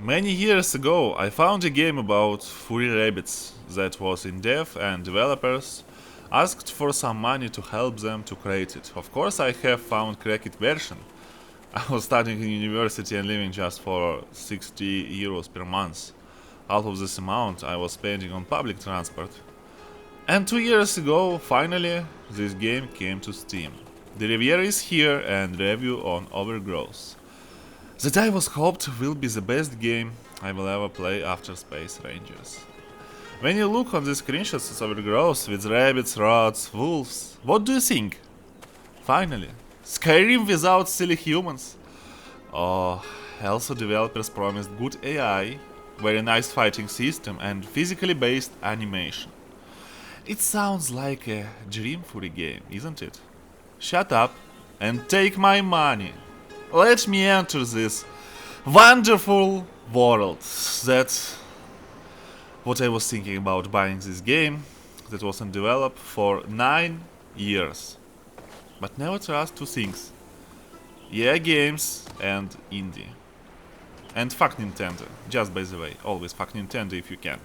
Many years ago, I found a game about furry rabbits that was in dev and developers asked for some money to help them to create it. Of course, I have found cracked version. I was studying in university and living just for 60 euros per month. Half of this amount I was spending on public transport. And 2 years ago, finally, this game came to Steam. Deriv'era is here and review on Overgrowth. That I was hoped will be the best game I will ever play after Space Rangers. When you look on the screenshots of Overgrowth with rabbits, rats, wolves, what do you think? Finally, Skyrim without silly humans. Oh, also developers promised good AI, very nice fighting system and physically based animation. It sounds like a dream furry game, isn't it? Shut up and take my money. Let me enter this wonderful world. That's what I was thinking about buying this game that wasn't developed for 9 years. But never trust two things. EA games and indie. And fuck Nintendo, just by the way, always fuck Nintendo if you can.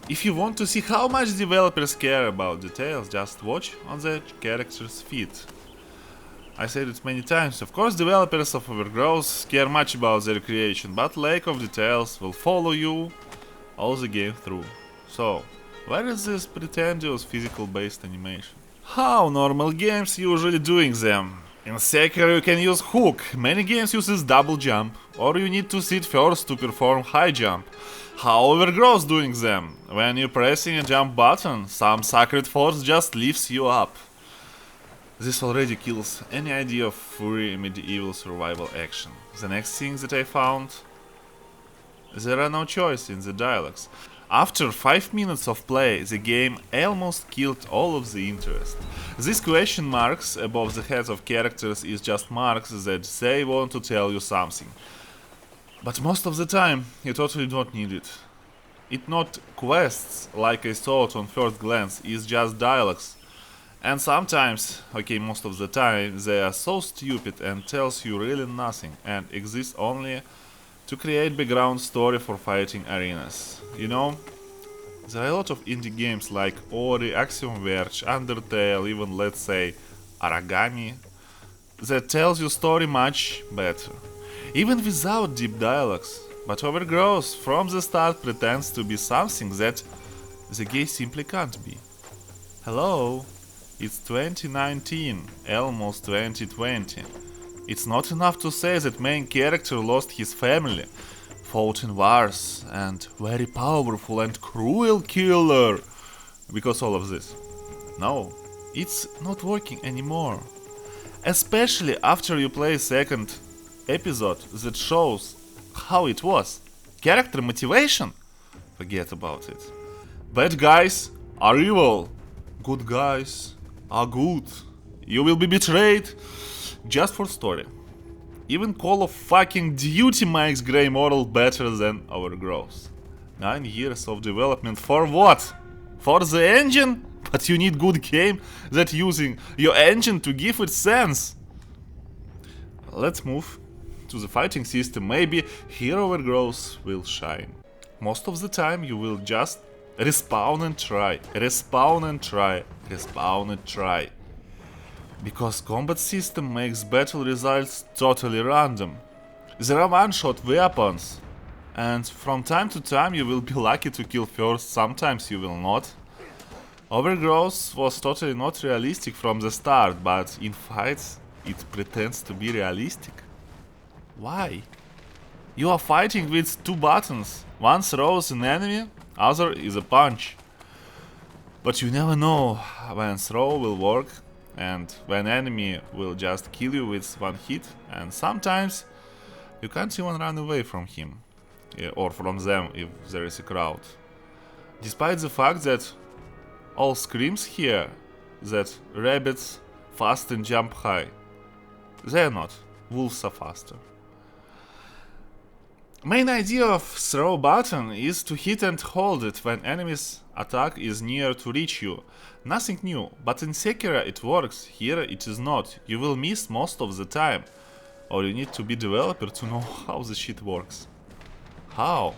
If you want to see how much developers care about details, just watch on the character's feet. I said it many times, of course developers of Overgrowth care much about their creation, but lack of details will follow you all the game through. So, where is this pretentious physical based animation? How normal games usually doing them? In Sekiro you can use hook, many games uses double jump, or you need to sit first to perform high jump. How Overgrowth doing them? When you're pressing a jump button, some sacred force just lifts you up. This already kills any idea of furry medieval survival action. The next thing that I found, there are no choice in the dialogues. After 5 minutes of play, the game almost killed all of the interest. These question marks above the heads of characters is just marks that they want to tell you something. But most of the time, you totally don't need it. It not quests, like I thought on first glance, is just dialogues. And sometimes, okay, most of the time, they are so stupid and tells you really nothing and exist only to create background story for fighting arenas. You know, there are a lot of indie games like Ori, Axiom Verge, Undertale, even let's say Aragami, that tells you story much better, even without deep dialogues. But Overgrowth from the start pretends to be something that the game simply can't be. Hello? It's 2019, almost 2020. It's not enough to say that main character lost his family, fought in wars, and very powerful and cruel killer because all of this. No, it's not working anymore. Especially after you play second episode that shows how it was. Character motivation? Forget about it. Bad guys are evil. Good guys are good. You will be betrayed just for story. Even Call of fucking Duty makes Grey Moral better than Overgrowth. 9 years of development for what? For the engine? But you need good game that using your engine to give it sense. Let's move to the fighting system. Maybe here Overgrowth will shine. Most of the time you will just respawn and try, respawn and try, respawn and try. Because combat system makes battle results totally random. There are one-shot weapons, and from time to time you will be lucky to kill first, sometimes you will not. Overgrowth was totally not realistic from the start, but in fights it pretends to be realistic. Why? You are fighting with 2 buttons, one throws an enemy, other is a punch. But you never know when throw will work and when enemy will just kill you with 1 hit, and sometimes you can't even run away from him or from them if there is a crowd. Despite the fact that all screams here that rabbits fast and jump high. They are not, wolves are faster. Main idea of throw button is to hit and hold it when enemy's attack is near to reach you. Nothing new, but in Sekiro it works, here it is not. You will miss most of the time. Or you need to be developer to know how the shit works. How?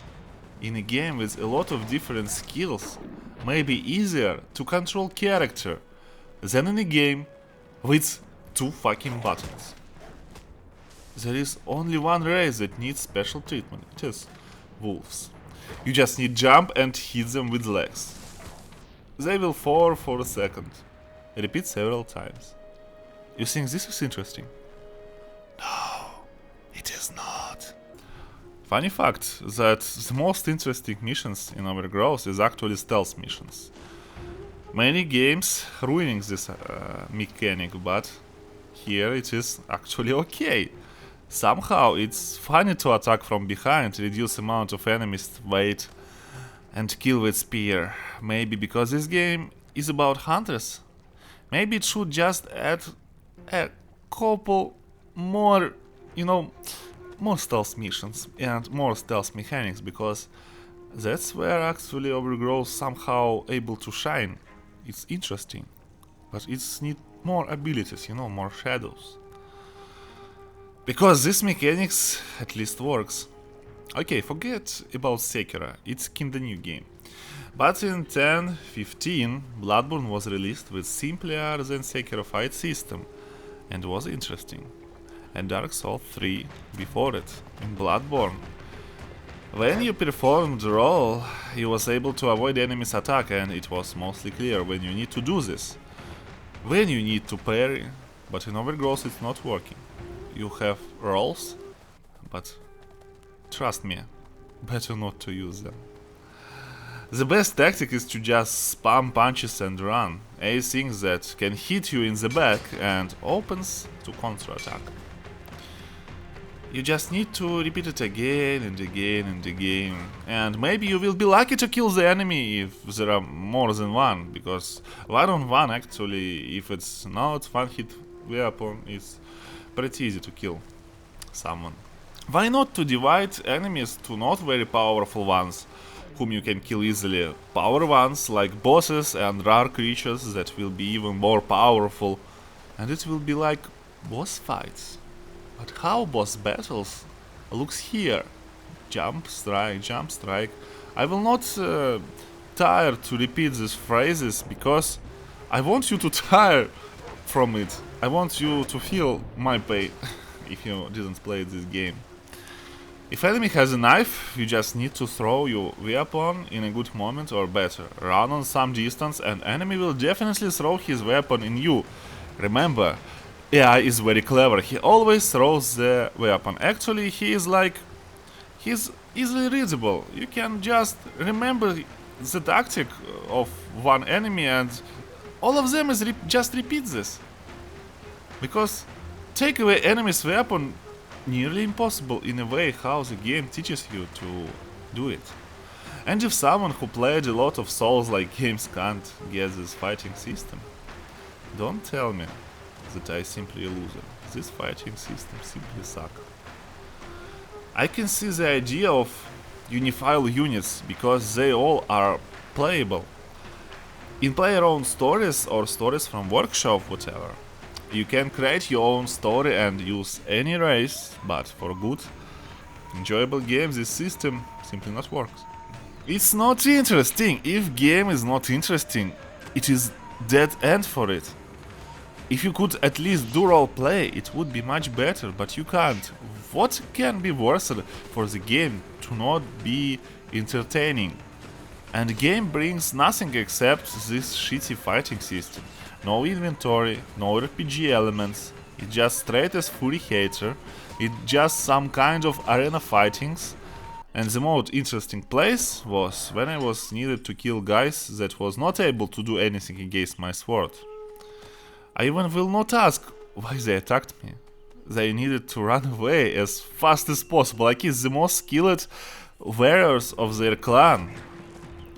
In a game with a lot of different skills, maybe easier to control character than in a game with 2 fucking buttons. There is only one race that needs special treatment. It is wolves. You just need jump and hit them with legs. They will fall for a second. Repeat several times. You think this is interesting? No, it is not. Funny fact that the most interesting missions in Overgrowth is actually stealth missions. Many games ruining this mechanic, but here it is actually okay. Somehow it's funny to attack from behind, reduce amount of enemies' weight, and kill with spear. Maybe because this game is about hunters. Maybe it should just add a couple more, more stealth missions and more stealth mechanics, because that's where actually Overgrowth somehow able to shine. It's interesting, but it's need more abilities, more shadows. Because this mechanics at least works. Okay, forget about Sekiro, it's kinda new game. But in 10.15, Bloodborne was released with simpler than Sekiro fight system, and was interesting. And Dark Souls 3 before it, in Bloodborne. When you performed the role, you was able to avoid enemy's attack, and it was mostly clear when you need to do this. When you need to parry, but in Overgrowth it's not working. You have rolls, but trust me, better not to use them. The best tactic is to just spam punches and run, things that can hit you in the back and opens to counter-attack. You just need to repeat it again and again and again, and maybe you will be lucky to kill the enemy if there are more than one, because 1-on-1 actually, if it's not one-hit weapon, is pretty easy to kill someone. Why not to divide enemies to not very powerful ones, whom you can kill easily, power ones like bosses and rare creatures that will be even more powerful, and it will be like boss fights. But how boss battles looks here? Jump, strike. I will not tire to repeat these phrases, because I want you to tire from it. I want you to feel my pain if you didn't play this game. If enemy has a knife, you just need to throw your weapon in a good moment, or better, run on some distance and enemy will definitely throw his weapon in you. Remember, AI is very clever, he always throws the weapon. Actually, he's easily readable. You can just remember the tactic of one enemy and all of them is just repeat this. Because take away enemy's weapon nearly impossible in a way how the game teaches you to do it. And if someone who played a lot of Souls-like games can't get this fighting system, don't tell me that I simply a loser. This fighting system simply sucks. I can see the idea of unifiable units because they all are playable. In player-owned stories or stories from workshop, whatever, you can create your own story and use any race, but for good, enjoyable games this system simply not works. It's not interesting. If game is not interesting, it is dead end for it. If you could at least do roleplay, it would be much better, but you can't. What can be worse for the game to not be entertaining? And the game brings nothing except this shitty fighting system. No inventory, no RPG elements, it's just straight as furry hater, it's just some kind of arena fightings. And the most interesting place was when I was needed to kill guys that was not able to do anything against my sword. I even will not ask why they attacked me. They needed to run away as fast as possible, like it's the most skilled warriors of their clan.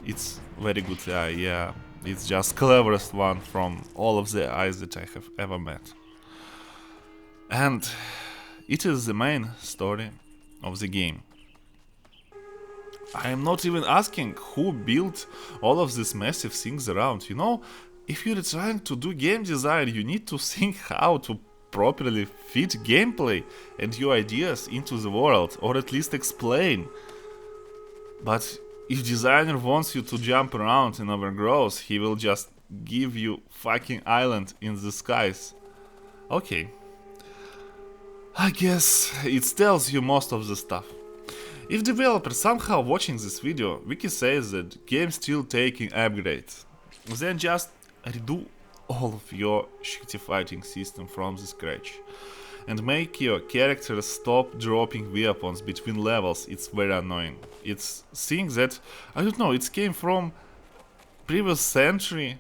It's very good AI, yeah. It's just cleverest one from all of the AIs that I have ever met. And it is the main story of the game. I am not even asking who built all of these massive things around. You know, if you're trying to do game design, you need to think how to properly fit gameplay and your ideas into the world, or at least explain But if designer wants you to jump around in Overgrowth, he will just give you fucking island in the skies. Okay. I guess it tells you most of the stuff. If developer somehow watching this video, Wiki says that game still taking upgrades, then just redo all of your shitty fighting system from the scratch and make your characters stop dropping weapons between levels. It's very annoying. It's things that, I don't know, it came from previous century.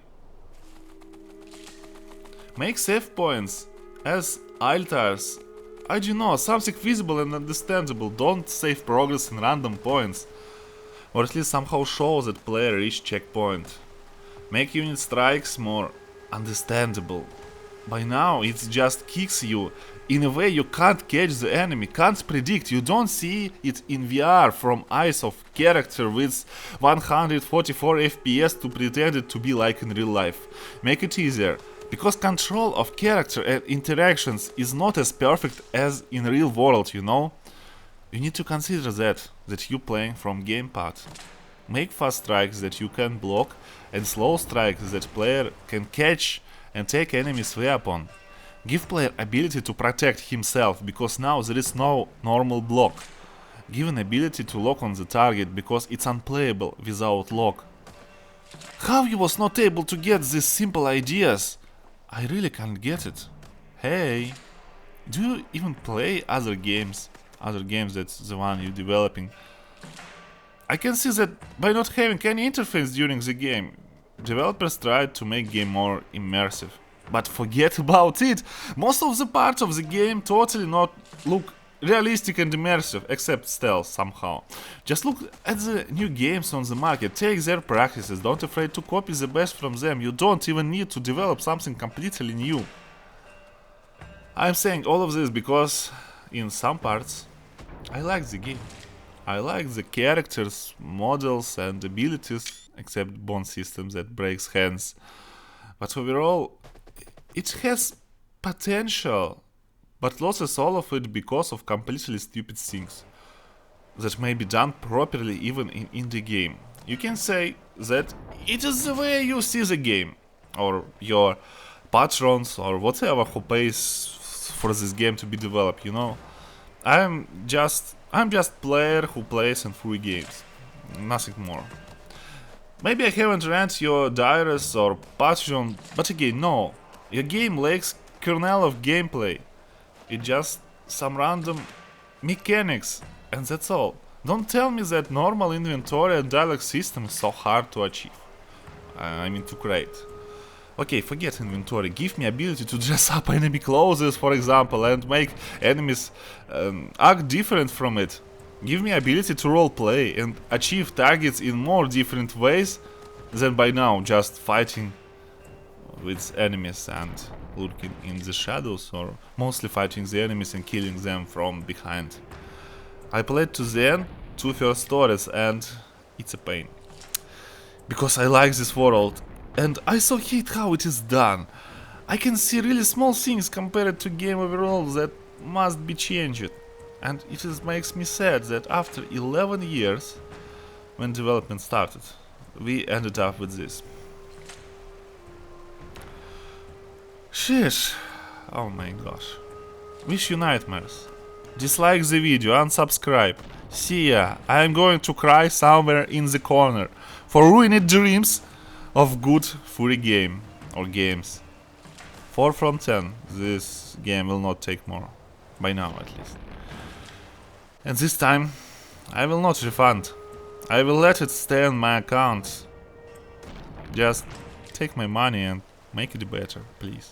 Make save points as altars. I don't know, something visible and understandable. Don't save progress in random points. Or at least somehow show that player reached checkpoint. Make unit strikes more understandable. By now it just kicks you in a way you can't catch the enemy, can't predict. You don't see it in VR from eyes of character with 144 FPS to pretend it to be like in real life. Make it easier. Because control of character and interactions is not as perfect as in real world, you know? You need to consider that you playing from gamepad. Make fast strikes that you can block and slow strikes that player can catch and take enemy's weapon. Give player ability to protect himself because now there is no normal block. Give an ability to lock on the target because it's unplayable without lock. How you was not able to get these simple ideas? I really can't get it. Hey, do you even play other games? Other games that's the one you're developing? I can see that by not having any interface during the game, developers tried to make game more immersive. But forget about it! Most of the parts of the game totally not look realistic and immersive, except stealth somehow. Just look at the new games on the market, take their practices, don't afraid to copy the best from them. You don't even need to develop something completely new. I'm saying all of this because in some parts I like the game. I like the characters, models and abilities, except bone systems that breaks hands. But overall, it has potential, but loses all of it because of completely stupid things that may be done properly even in indie game. You can say that it is the way you see the game, or your patrons, or whatever who pays for this game to be developed, you know? I'm just player who plays in free games, nothing more. Maybe I haven't read your diaries or Patreon, but again, no. Your game lacks kernel of gameplay. It's just some random mechanics, and that's all. Don't tell me that normal inventory and dialogue system is so hard to achieve. I mean to create. Okay, forget inventory. Give me ability to dress up enemy clothes, for example, and make enemies act different from it. Give me ability to roleplay and achieve targets in more different ways than by now just fighting with enemies and lurking in the shadows, or mostly fighting the enemies and killing them from behind. I played to the end 2 first stories and it's a pain. Because I like this world and I so hate how it is done. I can see really small things compared to game overall that must be changed. And it just makes me sad that after 11 years, when development started, we ended up with this. Sheesh. Oh my gosh. Wish you nightmares. Dislike the video, unsubscribe. See ya. I am going to cry somewhere in the corner for ruined dreams of good furry game or games. 4 from 10. This game will not take more. By now at least. And this time I will not refund. I will let it stay on my account. Just take my money and make it better, please.